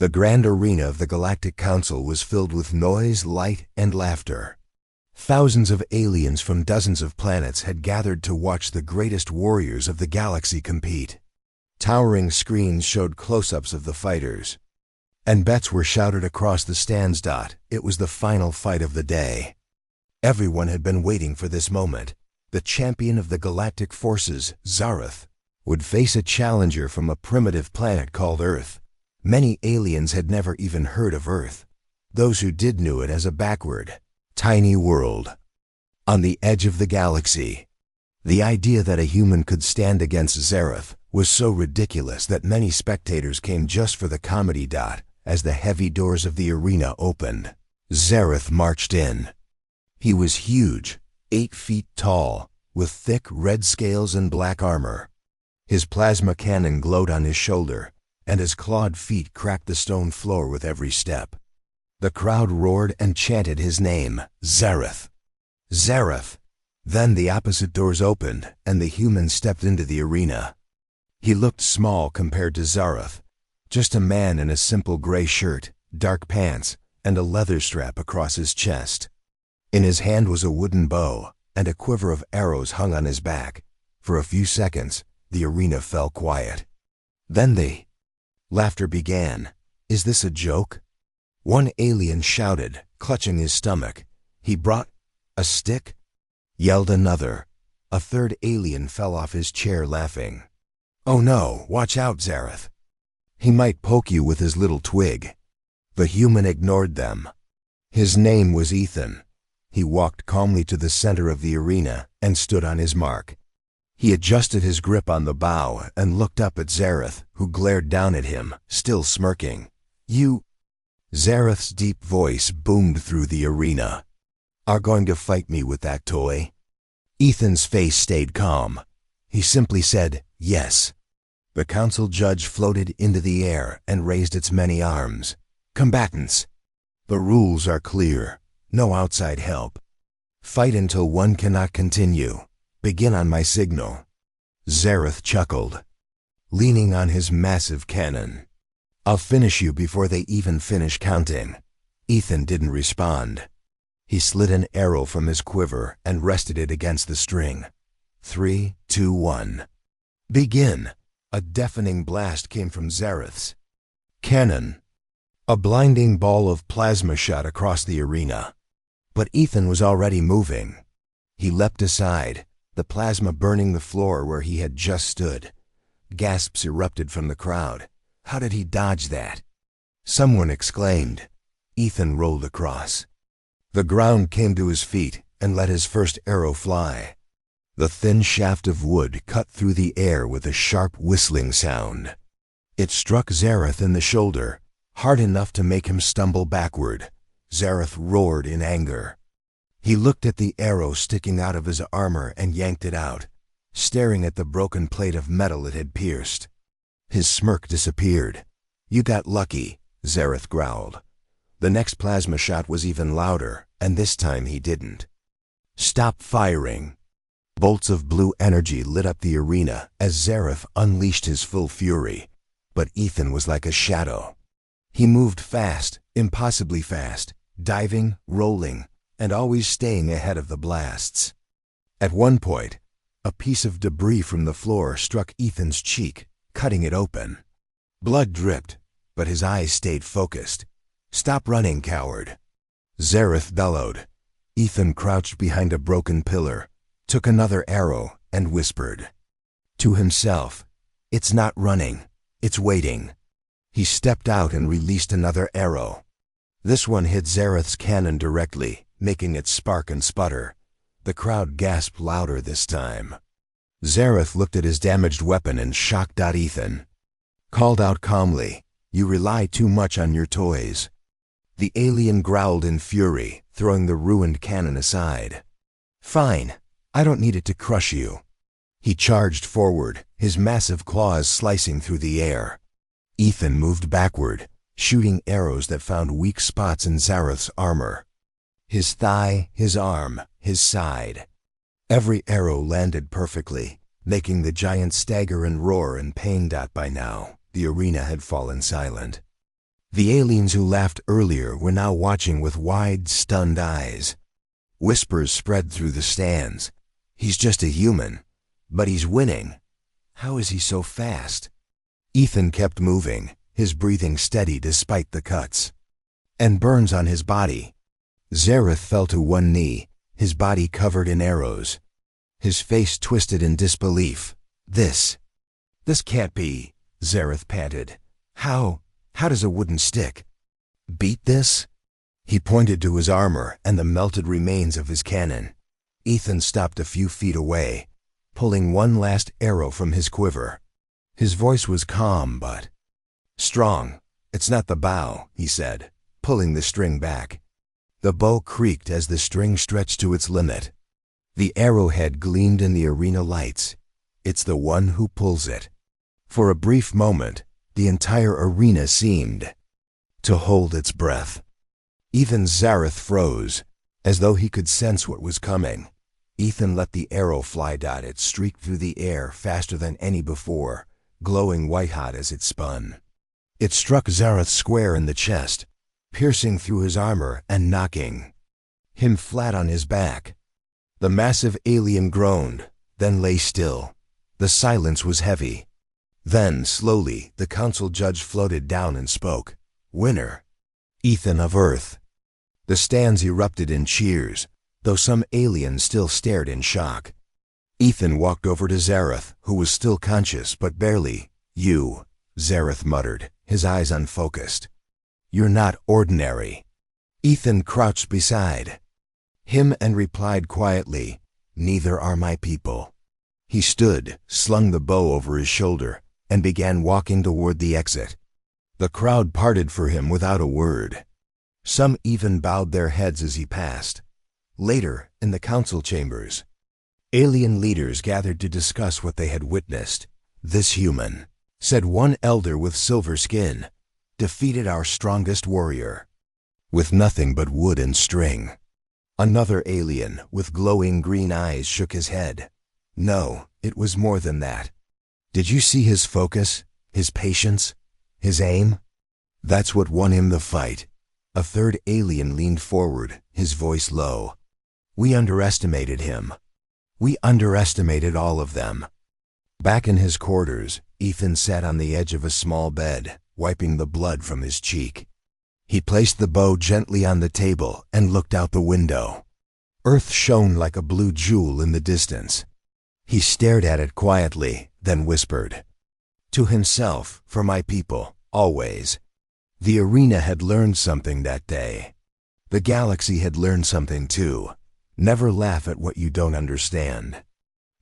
The grand arena of the Galactic Council was filled with noise, light, and laughter. Thousands of aliens from dozens of planets had gathered to watch the greatest warriors of the galaxy compete. Towering screens showed close-ups of the fighters, and bets were shouted across the stands. It was the final fight of the day. Everyone had been waiting for this moment. The champion of the galactic forces, Zareth, would face a challenger from a primitive planet called Earth. Many aliens had never even heard of Earth. Those who did knew it as a backward, tiny world on the edge of the galaxy. The idea that a human could stand against Zareth was so ridiculous that many spectators came just for the comedy. As the heavy doors of the arena opened, Zareth marched in. He was huge, 8 feet tall, with thick red scales and black armor. His plasma cannon glowed on his shoulder, and his clawed feet cracked the stone floor with every step. The crowd roared and chanted his name, Zareth. Zareth. Then the opposite doors opened, and the human stepped into the arena. He looked small compared to Zareth, just a man in a simple gray shirt, dark pants, and a leather strap across his chest. In his hand was a wooden bow, and a quiver of arrows hung on his back. For a few seconds, the arena fell quiet. Then the laughter began. "Is this a joke?" One alien shouted, clutching his stomach. "He brought a stick?" yelled another. A third alien fell off his chair laughing. "Oh no, watch out, Zareth. He might poke you with his little twig." The human ignored them. His name was Ethan. He walked calmly to the center of the arena and stood on his mark. He adjusted his grip on the bow and looked up at Zareth, who glared down at him, still smirking. "You..." Zareth's deep voice boomed through the arena. "Are going to fight me with that toy?" Ethan's face stayed calm. He simply said, "Yes." The council judge floated into the air and raised its many arms. "Combatants, the rules are clear. No outside help. Fight until one cannot continue. Begin on my signal." Zareth chuckled, leaning on his massive cannon. "I'll finish you before they even finish counting." Ethan didn't respond. He slid an arrow from his quiver and rested it against the string. 3, 2, 1. "Begin!" A deafening blast came from Zareth's cannon. A blinding ball of plasma shot across the arena. But Ethan was already moving. He leapt aside, the plasma burning the floor where he had just stood. Gasps erupted from the crowd. How did he dodge that? Someone exclaimed. Ethan rolled across. The ground came to his feet and let his first arrow fly. The thin shaft of wood cut through the air with a sharp whistling sound. It struck Zareth in the shoulder, hard enough to make him stumble backward. Zareth roared in anger. He looked at the arrow sticking out of his armor and yanked it out, staring at the broken plate of metal it had pierced. His smirk disappeared. "You got lucky," Zareth growled. The next plasma shot was even louder, and this time he didn't. "Stop firing." Bolts of blue energy lit up the arena as Zareth unleashed his full fury. But Ethan was like a shadow. He moved fast, impossibly fast, diving, rolling, and always staying ahead of the blasts. At one point, a piece of debris from the floor struck Ethan's cheek, cutting it open. Blood dripped, but his eyes stayed focused. "Stop running, coward," Zareth bellowed. Ethan crouched behind a broken pillar, took another arrow, and whispered to himself, "It's not running, it's waiting." He stepped out and released another arrow. This one hit Zareth's cannon directly, making it spark and sputter. The crowd gasped louder this time. Zareth looked at his damaged weapon and shocked. Ethan called out calmly, "You rely too much on your toys." The alien growled in fury, throwing the ruined cannon aside. "Fine, I don't need it to crush you." He charged forward, his massive claws slicing through the air. Ethan moved backward, shooting arrows that found weak spots in Zareth's armor. His thigh, his arm, his side. Every arrow landed perfectly, making the giant stagger and roar in pain. By now, the arena had fallen silent. The aliens who laughed earlier were now watching with wide, stunned eyes. Whispers spread through the stands. He's just a human, but he's winning. How is he so fast? Ethan kept moving, his breathing steady despite the cuts and burns on his body. Zareth fell to one knee, his body covered in arrows. His face twisted in disbelief. This can't be, Zareth panted. How does a wooden stick beat this? He pointed to his armor and the melted remains of his cannon. Ethan stopped a few feet away, pulling one last arrow from his quiver. His voice was calm but strong. It's not the bow, he said, pulling the string back. The bow creaked as the string stretched to its limit. The arrowhead gleamed in the arena lights. It's the one who pulls it. For a brief moment, the entire arena seemed to hold its breath. Even Zareth froze, as though he could sense what was coming. Ethan let the arrow fly. It streaked through the air faster than any before, glowing white-hot as it spun. It struck Zareth square in the chest, piercing through his armor and knocking him flat on his back. The massive alien groaned, then lay still. The silence was heavy. Then, slowly, the council judge floated down and spoke. Winner, Ethan of Earth. The stands erupted in cheers, though some aliens still stared in shock. Ethan walked over to Zareth, who was still conscious but barely. You, Zareth muttered, his eyes unfocused. You're not ordinary. Ethan crouched beside him and replied quietly, Neither are my people. He stood, slung the bow over his shoulder, and began walking toward the exit. The crowd parted for him without a word. Some even bowed their heads as he passed. Later, in the council chambers, alien leaders gathered to discuss what they had witnessed. This human, said one elder with silver skin, defeated our strongest warrior with nothing but wood and string. Another alien with glowing green eyes shook his head. No, it was more than that. Did you see his focus, his patience, his aim? That's what won him the fight. A third alien leaned forward, his voice low. We underestimated him. We underestimated all of them. Back in his quarters, Ethan sat on the edge of a small bed, wiping the blood from his cheek. He placed the bow gently on the table and looked out the window. Earth shone like a blue jewel in the distance. He stared at it quietly, then whispered. To himself, for my people, always. The arena had learned something that day. The galaxy had learned something too. Never laugh at what you don't understand.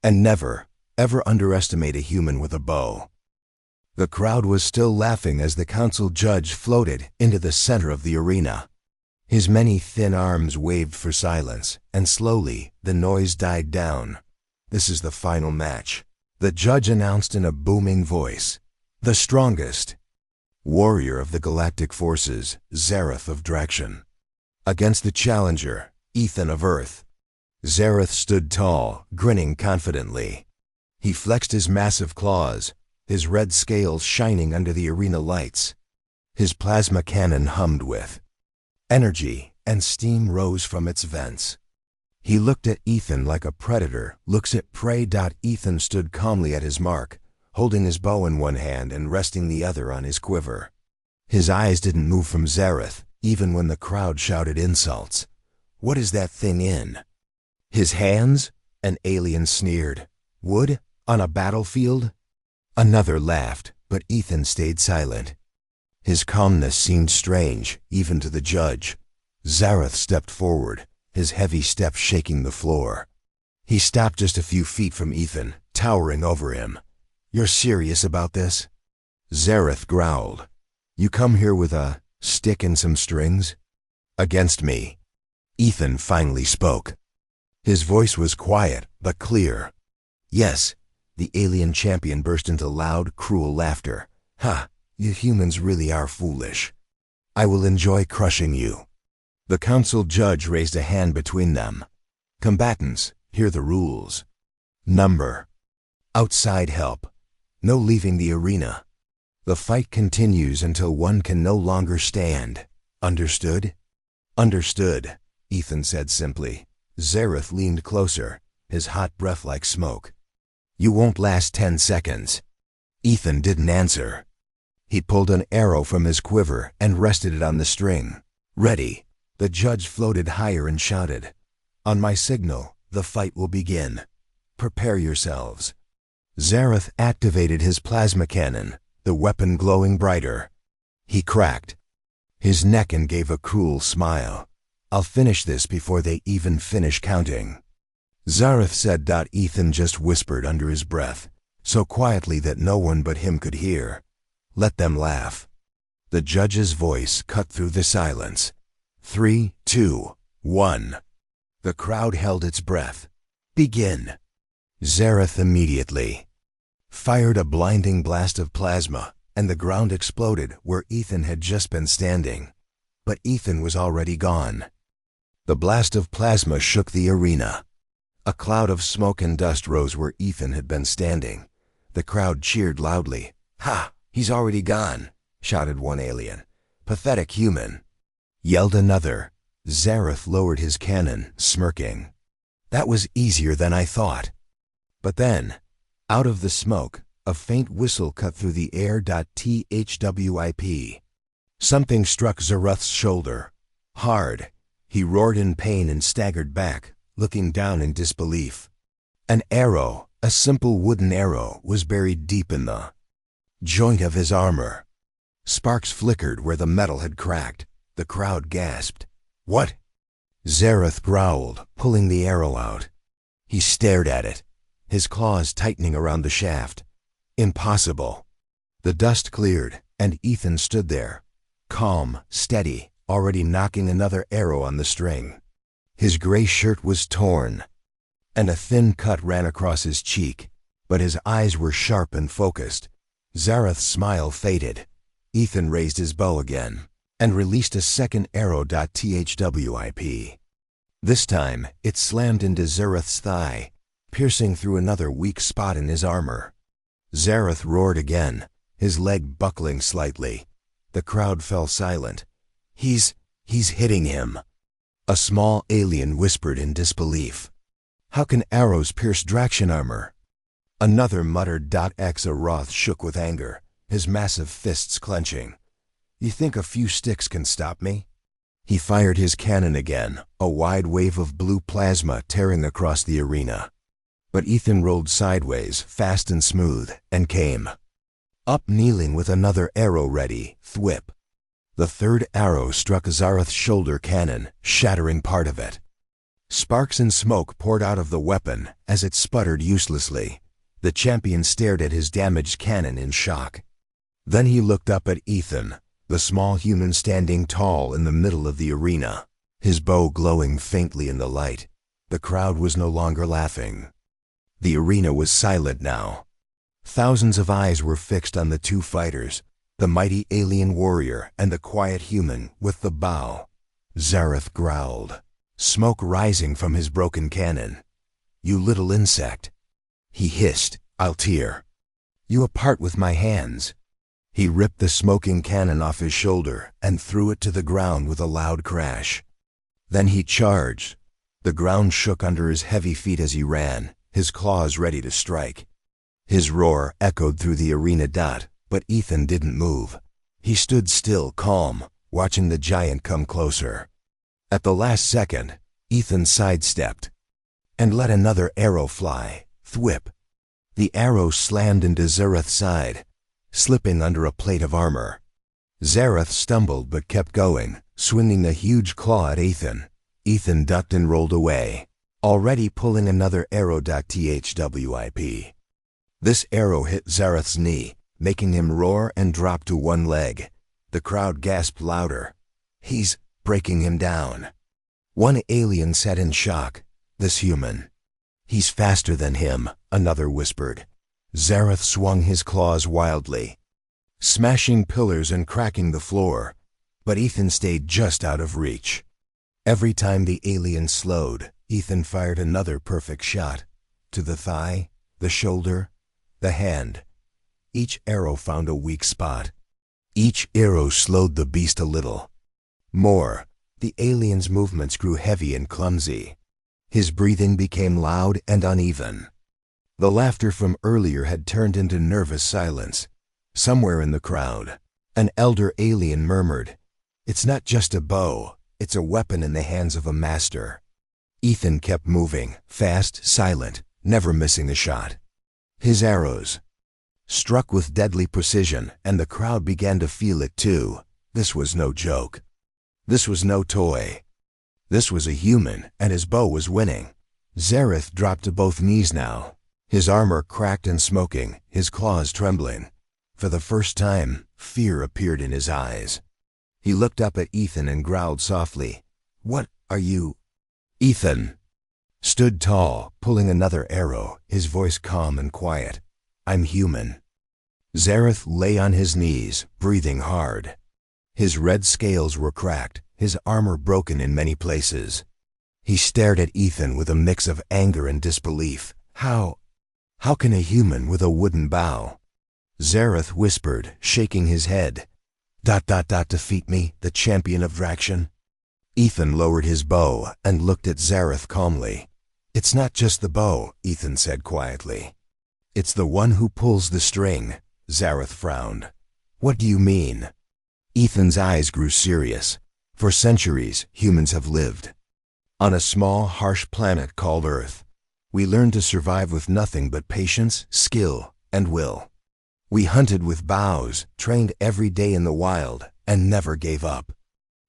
And never, ever underestimate a human with a bow. The crowd was still laughing as the council judge floated into the center of the arena. His many thin arms waved for silence, and slowly the noise died down. This is the final match, the judge announced in a booming voice. The strongest warrior of the galactic forces, Zareth of Draction, against the challenger, Ethan of Earth. Zareth stood tall, grinning confidently. He flexed his massive claws, his red scales shining under the arena lights. His plasma cannon hummed with energy, and steam rose from its vents. He looked at Ethan like a predator looks at prey. Ethan stood calmly at his mark, holding his bow in one hand and resting the other on his quiver. His eyes didn't move from Zareth, even when the crowd shouted insults. What is that thing in his hands? An alien sneered. Wood? On a battlefield? Another laughed, but Ethan stayed silent. His calmness seemed strange, even to the judge. Zareth stepped forward, his heavy step shaking the floor. He stopped just a few feet from Ethan, towering over him. You're serious about this? Zareth growled. You come here with a stick and some strings? Against me. Ethan finally spoke. His voice was quiet, but clear. Yes. The alien champion burst into loud, cruel laughter. Ha! You humans really are foolish. I will enjoy crushing you. The council judge raised a hand between them. Combatants, hear the rules. Number. Outside help. No leaving the arena. The fight continues until one can no longer stand. Understood? Understood, Ethan said simply. Zareth leaned closer, his hot breath like smoke. You won't last 10 seconds. Ethan didn't answer. He pulled an arrow from his quiver and rested it on the string. Ready. The judge floated higher and shouted, On my signal, the fight will begin. Prepare yourselves. Zareth activated his plasma cannon, the weapon glowing brighter. He cracked his neck and gave a cruel smile. I'll finish this before they even finish counting. Zareth said. Ethan just whispered under his breath, so quietly that no one but him could hear. Let them laugh. The judge's voice cut through the silence. 3, 2, 1. The crowd held its breath. Begin. Zareth immediately fired a blinding blast of plasma, and the ground exploded where Ethan had just been standing. But Ethan was already gone. The blast of plasma shook the arena. A cloud of smoke and dust rose where Ethan had been standing. The crowd cheered loudly. Ha! He's already gone, shouted one alien. Pathetic human, yelled another. Zareth lowered his cannon, smirking. That was easier than I thought. But then, out of the smoke, a faint whistle cut through the air. THWIP. Something struck Zareth's shoulder. Hard. He roared in pain and staggered back, looking down in disbelief. An arrow, a simple wooden arrow, was buried deep in the joint of his armor. Sparks flickered where the metal had cracked. The crowd gasped. What? Zareth growled, pulling the arrow out. He stared at it, his claws tightening around the shaft. Impossible. The dust cleared, and Ethan stood there, calm, steady, already knocking another arrow on the string. His gray shirt was torn, and a thin cut ran across his cheek, but his eyes were sharp and focused. Zareth's smile faded. Ethan raised his bow again and released a second arrow. THWIP. This time, it slammed into Zareth's thigh, piercing through another weak spot in his armor. Zareth roared again, his leg buckling slightly. The crowd fell silent. He's hitting him. A small alien whispered in disbelief. How can arrows pierce Draxian armor? Another muttered. Xaroth shook with anger, his massive fists clenching. You think a few sticks can stop me? He fired his cannon again, a wide wave of blue plasma tearing across the arena. But Ethan rolled sideways, fast and smooth, and came up kneeling with another arrow ready. Thwip. The third arrow struck Zareth's shoulder cannon, shattering part of it. Sparks and smoke poured out of the weapon as it sputtered uselessly. The champion stared at his damaged cannon in shock. Then he looked up at Ethan, the small human standing tall in the middle of the arena, his bow glowing faintly in the light. The crowd was no longer laughing. The arena was silent now. Thousands of eyes were fixed on the two fighters, the mighty alien warrior and the quiet human with the bow. Zareth growled, smoke rising from his broken cannon. You little insect. He hissed, I'll tear you apart with my hands. He ripped the smoking cannon off his shoulder and threw it to the ground with a loud crash. Then he charged. The ground shook under his heavy feet as he ran, his claws ready to strike. His roar echoed through the arena. But Ethan didn't move. He stood still, calm, watching the giant come closer. At the last second, Ethan sidestepped and let another arrow fly. Thwip. The arrow slammed into Zareth's side, slipping under a plate of armor. Zareth stumbled but kept going, swinging a huge claw at Ethan. Ethan ducked and rolled away, already pulling another arrow. THWIP. This arrow hit Zareth's knee, making him roar and drop to one leg. The crowd gasped louder. He's breaking him down. One alien said in shock, this human. He's faster than him, another whispered. Zareth swung his claws wildly, smashing pillars and cracking the floor, but Ethan stayed just out of reach. Every time the alien slowed, Ethan fired another perfect shot. To the thigh, the shoulder, the hand. Each arrow found a weak spot. Each arrow slowed the beast a little. More, the alien's movements grew heavy and clumsy. His breathing became loud and uneven. The laughter from earlier had turned into nervous silence. Somewhere in the crowd, an elder alien murmured, "It's not just a bow, it's a weapon in the hands of a master." Ethan kept moving, fast, silent, never missing a shot. His arrows struck with deadly precision, and the crowd began to feel it too. This was no joke. This was no toy. This was a human, and his bow was winning. Zareth dropped to both knees now, his armor cracked and smoking, his claws trembling. For the first time, fear appeared in his eyes. He looked up at Ethan and growled softly, "What are you?" Ethan stood tall, pulling another arrow, his voice calm and quiet. "I'm human." Zareth lay on his knees, breathing hard. His red scales were cracked, his armor broken in many places. He stared at Ethan with a mix of anger and disbelief. How can a human with a wooden bow? Zareth whispered, shaking his head. Defeat me, the champion of Draction?" Ethan lowered his bow and looked at Zareth calmly. "It's not just the bow," Ethan said quietly. "It's the one who pulls the string." Zareth frowned. "What do you mean?" Ethan's eyes grew serious. For centuries, humans have lived on a small, harsh planet called Earth. We learned to survive with nothing but patience, skill, and will. We hunted with bows, trained every day in the wild, and never gave up.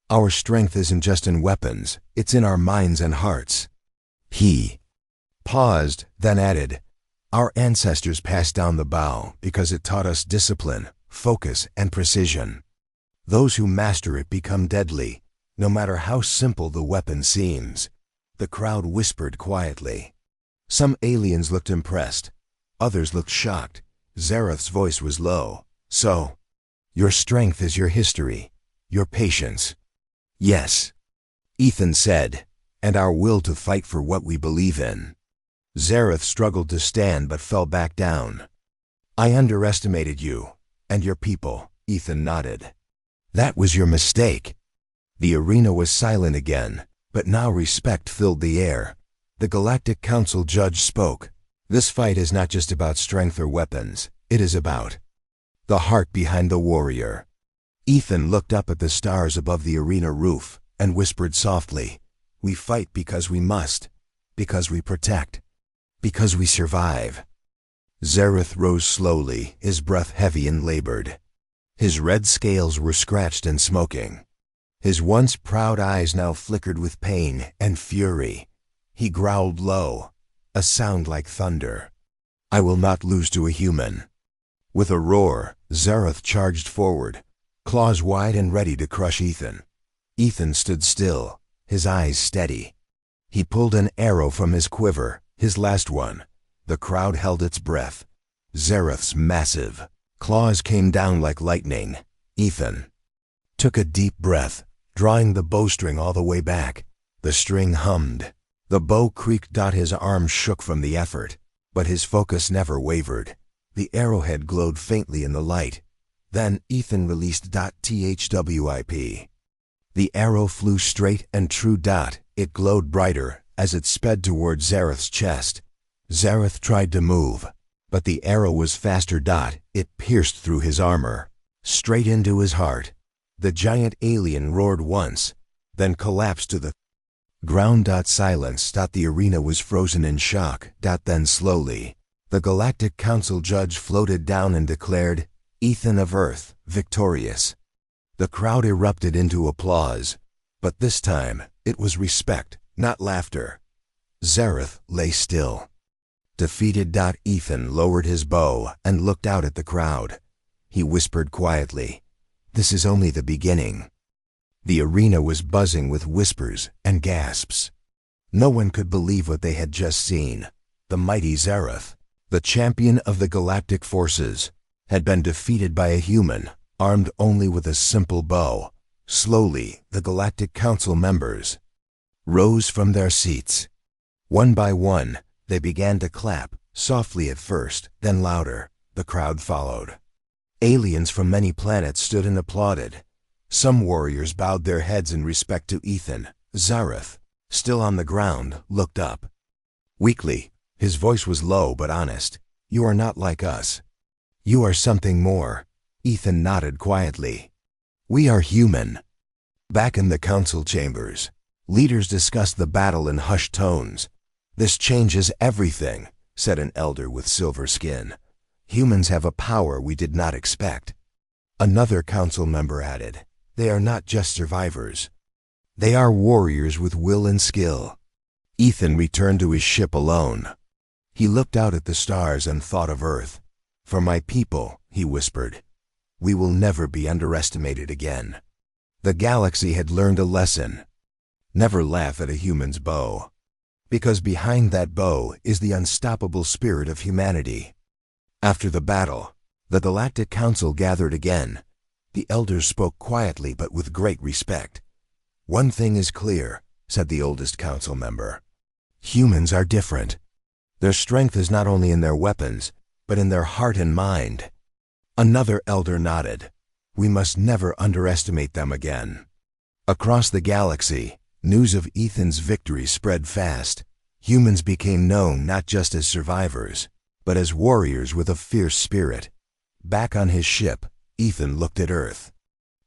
Our strength isn't just in weapons, it's in our minds and hearts. He paused, then added, "Our ancestors passed down the bow because it taught us discipline, focus, and precision. Those who master it become deadly, no matter how simple the weapon seems." The crowd whispered quietly. Some aliens looked impressed. Others looked shocked. Zareth's voice was low. "So, your strength is your history, your patience." "Yes," Ethan said, "and our will to fight for what we believe in." Zareth struggled to stand but fell back down. "I underestimated you, and your people," Ethan nodded. "That was your mistake." The arena was silent again, but now respect filled the air. The Galactic Council judge spoke. "This fight is not just about strength or weapons. It is about the heart behind the warrior." Ethan looked up at the stars above the arena roof and whispered softly, "We fight because we must, because we protect, because we survive." Zareth rose slowly, his breath heavy and labored. His red scales were scratched and smoking. His once proud eyes now flickered with pain and fury. He growled low, a sound like thunder. "I will not lose to a human." With a roar, Zareth charged forward, claws wide and ready to crush Ethan. Ethan stood still, his eyes steady. He pulled an arrow from his quiver, his last one. The crowd held its breath. Zareth's massive claws came down like lightning. Ethan took a deep breath, drawing the bowstring all the way back. The string hummed. The bow creaked. His arm shook from the effort, but his focus never wavered. The arrowhead glowed faintly in the light. Then Ethan released THWIP. The arrow flew straight and true. It glowed brighter as it sped toward Zareth's chest. Zareth tried to move, but the arrow was faster. It pierced through his armor, straight into his heart. The giant alien roared once, then collapsed to the ground. Silence. The arena was frozen in shock. Then slowly, the Galactic Council judge floated down and declared, "Ethan of Earth, victorious." The crowd erupted into applause, but this time it was respect, not laughter. Zareth lay still, defeated. Ethan lowered his bow and looked out at the crowd. He whispered quietly, "This is only the beginning." The arena was buzzing with whispers and gasps. No one could believe what they had just seen. The mighty Zareth, the champion of the galactic forces, had been defeated by a human, armed only with a simple bow. Slowly, the Galactic Council members rose from their seats. One by one, they began to clap, softly at first, then louder. The crowd followed. Aliens from many planets stood and applauded. Some warriors bowed their heads in respect to Ethan. Zareth, still on the ground, looked up. Weakly, his voice was low but honest. "You are not like us. You are something more." Ethan nodded quietly. "We are human." Back in the council chambers, leaders discussed the battle in hushed tones. "This changes everything," said an elder with silver skin. "Humans have a power we did not expect." Another council member added, "They are not just survivors. They are warriors with will and skill." Ethan returned to his ship alone. He looked out at the stars and thought of Earth. "For my people," he whispered, "we will never be underestimated again." The galaxy had learned a lesson. Never laugh at a human's bow, because behind that bow is the unstoppable spirit of humanity. After the battle, the Galactic Council gathered again. The elders spoke quietly but with great respect. "One thing is clear," said the oldest council member. "Humans are different. Their strength is not only in their weapons, but in their heart and mind." Another elder nodded. "We must never underestimate them again." Across the galaxy, news of Ethan's victory spread fast. Humans became known not just as survivors, but as warriors with a fierce spirit. Back on his ship, Ethan looked at Earth.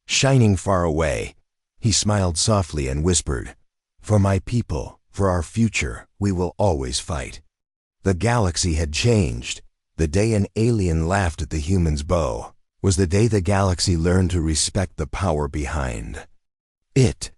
Shining far away, he smiled softly and whispered, "For my people, for our future, we will always fight." The galaxy had changed. The day an alien laughed at the human's bow was the day the galaxy learned to respect the power behind it.